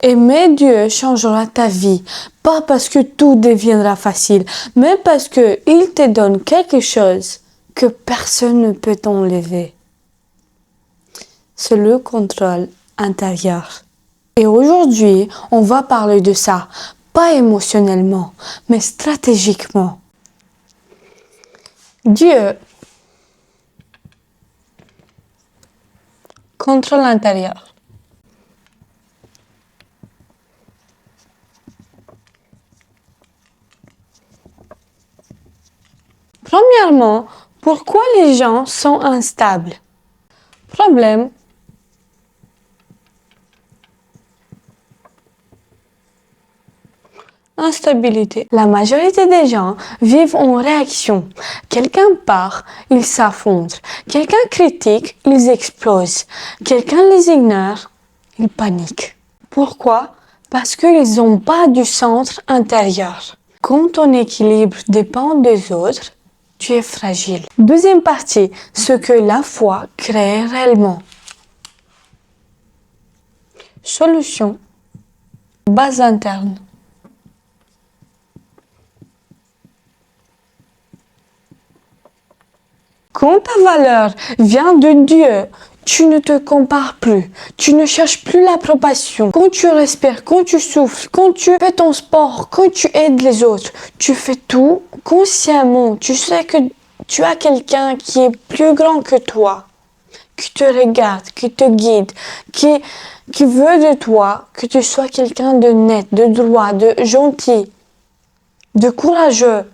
Aimer Dieu changera ta vie, pas parce que tout deviendra facile, mais parce que il te donne quelque chose que personne ne peut t'enlever. C'est le contrôle intérieur. Et aujourd'hui, on va parler de ça, pas émotionnellement, mais stratégiquement. Dieu, contrôle intérieur. Premièrement, pourquoi les gens sont instables? Problème. Instabilité. La majorité des gens vivent en réaction. Quelqu'un part, ils s'affondrent. Quelqu'un critique, ils explosent. Quelqu'un les ignore, ils paniquent. Pourquoi? Parce qu'ils n'ont pas du centre intérieur. Quand ton équilibre dépend des autres, tu es fragile. Deuxième partie, ce que la foi crée réellement. Solution. Base interne. Quand ta valeur vient de Dieu, tu ne te compares plus, tu ne cherches plus l'approbation. Quand tu respires, quand tu souffles, quand tu fais ton sport, quand tu aides les autres, tu fais tout consciemment. Tu sais que tu as quelqu'un qui est plus grand que toi, qui te regarde, qui te guide, qui veut de toi que tu sois quelqu'un de net, de droit, de gentil, de courageux.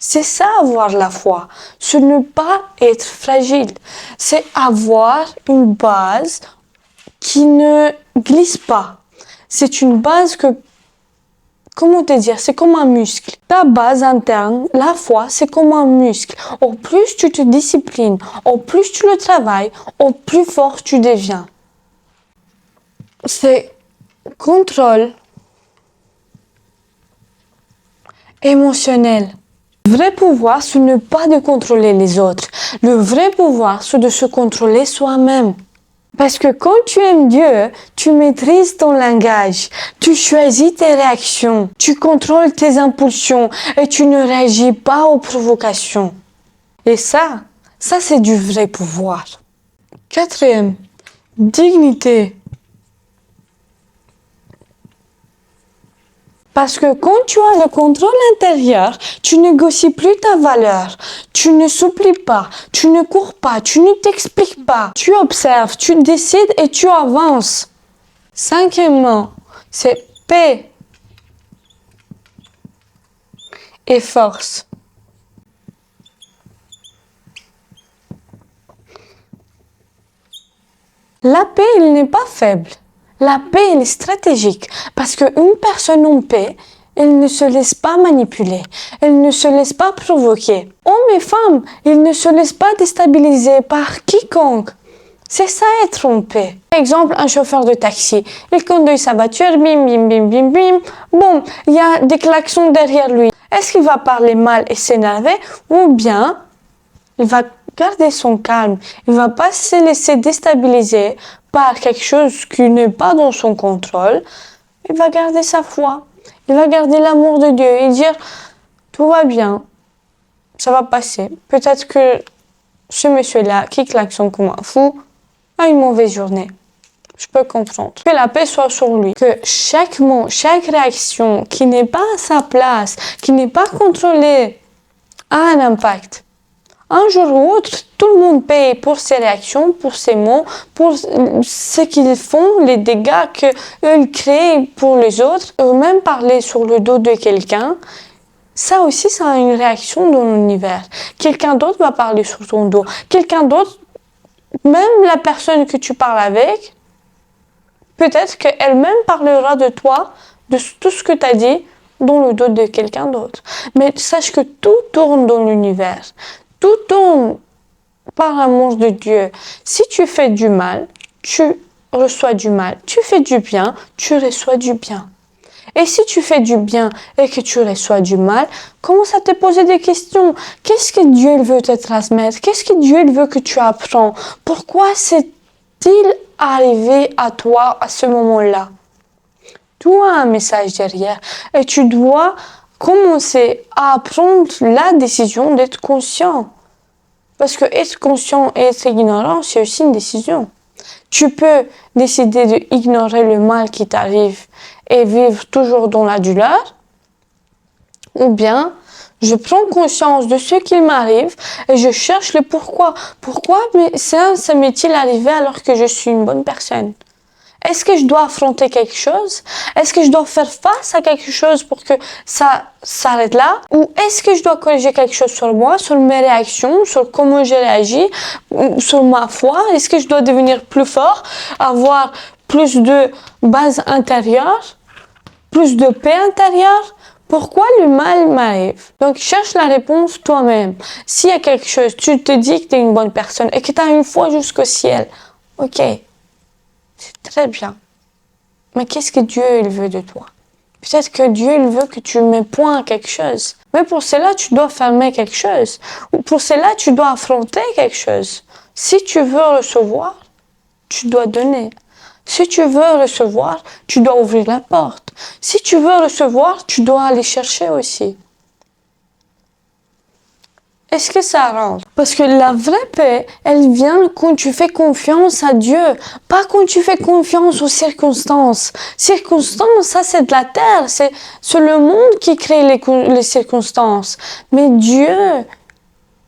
C'est ça avoir la foi, ce ne pas être fragile, c'est avoir une base qui ne glisse pas. C'est une base que, comment te dire, c'est comme un muscle. Ta base interne, la foi, c'est comme un muscle. Au plus tu te disciplines, au plus tu le travailles, au plus fort tu deviens. C'est contrôle émotionnel. Le vrai pouvoir, ce n'est pas de contrôler les autres. Le vrai pouvoir, c'est de se contrôler soi-même. Parce que quand tu aimes Dieu, tu maîtrises ton langage, tu choisis tes réactions, tu contrôles tes impulsions et tu ne réagis pas aux provocations. Et ça c'est du vrai pouvoir. Quatrième, dignité. Parce que quand tu as le contrôle intérieur, tu négocies plus ta valeur, tu ne supplies pas, tu ne cours pas, tu ne t'expliques pas, tu observes, tu décides et tu avances. Cinquièmement, c'est paix et force. La paix, elle n'est pas faible. La paix, elle est stratégique parce qu'une personne en paix, elle ne se laisse pas manipuler, elle ne se laisse pas provoquer. Hommes et femmes, ils ne se laissent pas déstabiliser par quiconque. C'est ça être en paix. Par exemple, un chauffeur de taxi, il conduit sa voiture, bim, bim, bim, bim, bim. Bon, il y a des klaxons derrière lui. Est-ce qu'il va parler mal et s'énerver ou bien il va garder son calme, il ne va pas se laisser déstabiliser par quelque chose qui n'est pas dans son contrôle, il va garder sa foi, il va garder l'amour de Dieu et dire tout va bien, ça va passer. Peut-être que ce monsieur-là qui klaxonne comme un fou a une mauvaise journée. Je peux comprendre. Que la paix soit sur lui. Que chaque mot, chaque réaction qui n'est pas à sa place, qui n'est pas contrôlée, a un impact. Un jour ou autre, tout le monde paye pour ses réactions, pour ses mots, pour ce qu'ils font, les dégâts qu'ils créent pour les autres. Même parler sur le dos de quelqu'un, ça aussi, ça a une réaction dans l'univers. Quelqu'un d'autre va parler sur ton dos. Quelqu'un d'autre, même la personne que tu parles avec, peut-être qu'elle-même parlera de toi, de tout ce que tu as dit dans le dos de quelqu'un d'autre. Mais sache que tout tourne dans l'univers. Tout tourne par l'amour de Dieu. Si tu fais du mal, tu reçois du mal. Tu fais du bien, tu reçois du bien. Et si tu fais du bien et que tu reçois du mal, commence à te poser des questions. Qu'est-ce que Dieu veut te transmettre? Qu'est-ce que Dieu veut que tu apprennes? Pourquoi S'il arrivait à toi à ce moment-là, tu as un message derrière et tu dois commencer à prendre la décision d'être conscient. Parce que être conscient et être ignorant, c'est aussi une décision. Tu peux décider d'ignorer le mal qui t'arrive et vivre toujours dans la douleur, ou bien je prends conscience de ce qu'il m'arrive et je cherche le pourquoi. Pourquoi ça m'est-il arrivé alors que je suis une bonne personne? Est-ce que je dois affronter quelque chose? Est-ce que je dois faire face à quelque chose pour que ça s'arrête là? Ou est-ce que je dois corriger quelque chose sur moi, sur mes réactions, sur comment j'ai réagi, sur ma foi? Est-ce que je dois devenir plus fort, avoir plus de base intérieure, plus de paix intérieure? Pourquoi le mal m'arrive? Donc, cherche la réponse toi-même. S'il y a quelque chose, tu te dis que tu es une bonne personne et que tu as une foi jusqu'au ciel. Ok. C'est très bien. Mais qu'est-ce que Dieu il veut de toi? Peut-être que Dieu il veut que tu mets point à quelque chose. Mais pour cela, tu dois fermer quelque chose. Ou pour cela, tu dois affronter quelque chose. Si tu veux recevoir, tu dois donner. Si tu veux recevoir, tu dois ouvrir la porte. Si tu veux recevoir, tu dois aller chercher aussi. Est-ce que ça rentre? Parce que la vraie paix, elle vient quand tu fais confiance à Dieu, pas quand tu fais confiance aux circonstances. Circonstances, ça c'est de la terre, c'est le monde qui crée les circonstances. Mais Dieu,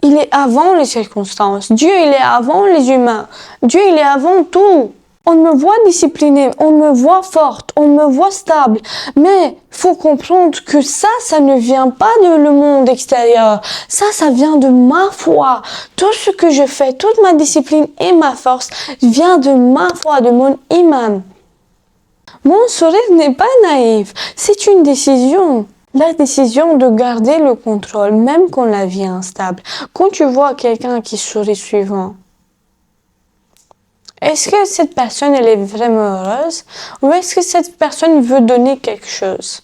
il est avant les circonstances. Dieu, il est avant les humains. Dieu, il est avant tout. On me voit disciplinée, on me voit forte, on me voit stable. Mais faut comprendre que ça ne vient pas de le monde extérieur. Ça vient de ma foi. Tout ce que je fais, toute ma discipline et ma force vient de ma foi, de mon iman. Mon sourire n'est pas naïf, c'est une décision. La décision de garder le contrôle, même quand la vie est instable. Quand tu vois quelqu'un qui sourit suivant, est-ce que cette personne, elle est vraiment heureuse? Ou est-ce que cette personne veut donner quelque chose?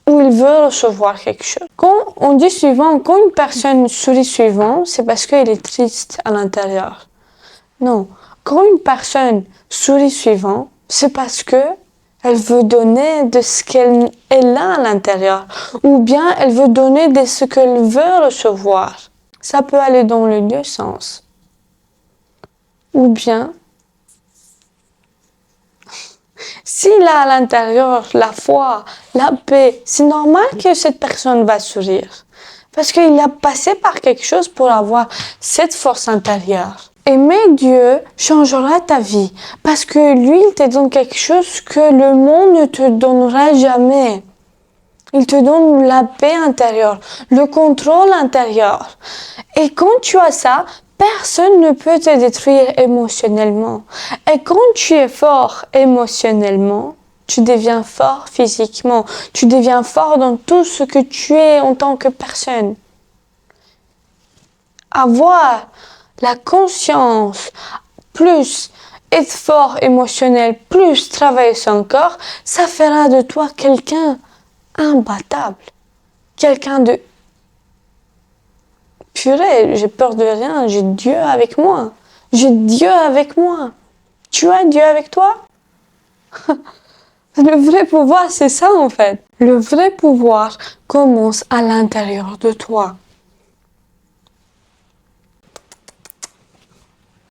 Ou il veut recevoir quelque chose? Quand on dit suivant, quand une personne sourit suivant, c'est parce qu'elle est triste à l'intérieur. Non. Quand une personne sourit suivant, c'est parce que elle veut donner de ce qu'elle a à l'intérieur. Ou bien elle veut donner de ce qu'elle veut recevoir. Ça peut aller dans les deux sens. Ou bien, s'il a à l'intérieur la foi, la paix, c'est normal que cette personne va sourire. Parce qu'il a passé par quelque chose pour avoir cette force intérieure. Aimer Dieu changera ta vie. Parce que lui, il te donne quelque chose que le monde ne te donnera jamais. Il te donne la paix intérieure, le contrôle intérieur. Et quand tu as ça, personne ne peut te détruire émotionnellement. Et quand tu es fort émotionnellement, tu deviens fort physiquement. Tu deviens fort dans tout ce que tu es en tant que personne. Avoir la conscience, plus être fort émotionnel, plus travailler son corps, ça fera de toi quelqu'un imbattable. Quelqu'un de purée, j'ai peur de rien, j'ai Dieu avec moi. J'ai Dieu avec moi. Tu as Dieu avec toi? Le vrai pouvoir, c'est ça en fait. Le vrai pouvoir commence à l'intérieur de toi.